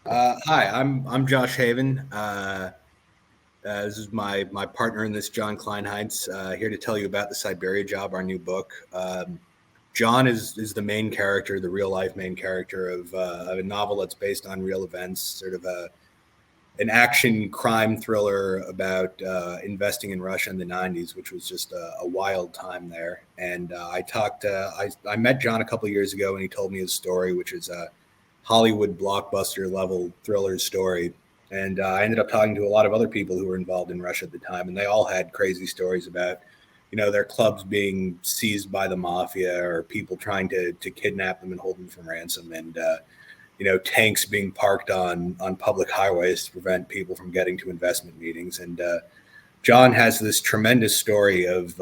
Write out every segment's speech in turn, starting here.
Hi, I'm Josh Haven. This is my partner in this, John Kleinheitz, here to tell you about the Siberia Job, our new book. John is the main character, the real life main character of a novel that's based on real events, sort of an action crime thriller about investing in Russia in the 90s, which was just a wild time there. And I met John a couple of years ago, and he told me his story, which is a Hollywood blockbuster level thriller story. And I ended up talking to a lot of other people who were involved in Russia at the time, and they all had crazy stories about, their clubs being seized by the mafia, or people trying to kidnap them and hold them for ransom, and tanks being parked on public highways to prevent people from getting to investment meetings. And John has this tremendous story of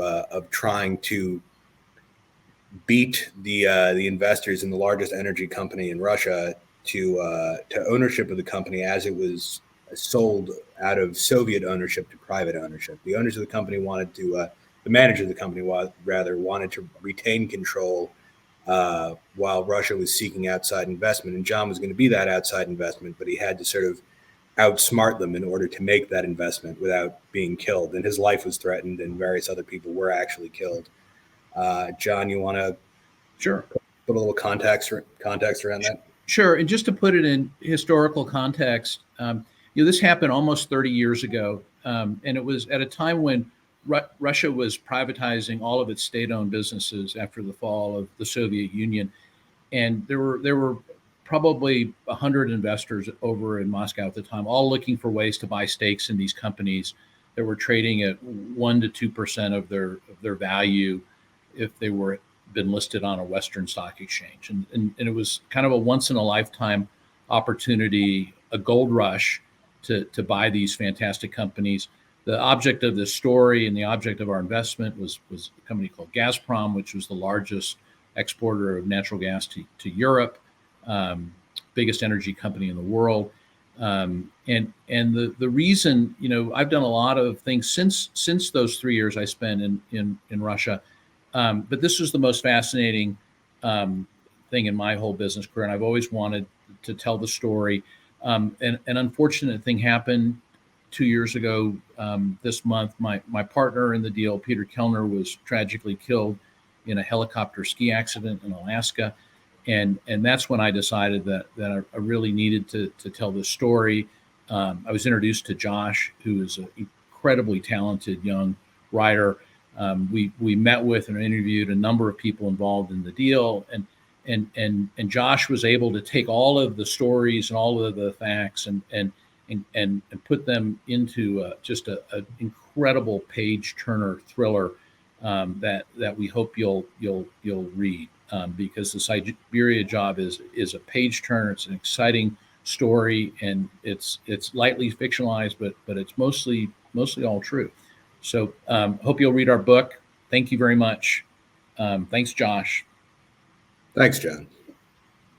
trying to beat the investors in the largest energy company in Russia to ownership of the company as it was sold out of Soviet ownership to private ownership. The owners of the company the manager of the company wanted to retain control while Russia was seeking outside investment. And John was going to be that outside investment, but he had to sort of outsmart them in order to make that investment without being killed. And his life was threatened, and various other people were actually killed. John, you want to put a little context around that? Sure. And just to put it in historical context, this happened almost 30 years ago. And it was at a time when Russia was privatizing all of its state-owned businesses after the fall of the Soviet Union. And there were probably 100 investors over in Moscow at the time, all looking for ways to buy stakes in these companies that were trading at 1% to 2% of their value if they were been listed on a Western stock exchange. And it was kind of a once in a lifetime opportunity, a gold rush to buy these fantastic companies. The object of this story and the object of our investment was a company called Gazprom, which was the largest exporter of natural gas to Europe, biggest energy company in the world. And the reason, I've done a lot of things since those 3 years I spent in Russia. But this was the most fascinating thing in my whole business career. And I've always wanted to tell the story. And an unfortunate thing happened 2 years ago this month. My partner in the deal, Peter Kellner, was tragically killed in a helicopter ski accident in Alaska. And that's when I decided that I really needed to tell this story. I was introduced to Josh, who is an incredibly talented young writer. We met with and interviewed a number of people involved in the deal, and Josh was able to take all of the stories and all of the facts and put them into just an incredible page turner thriller that we hope you'll read, because the Siberia Job is a page turner. It's an exciting story, and it's lightly fictionalized, but it's mostly all true. So hope you'll read our book. Thank you very much. Thanks, Josh. Thanks, John.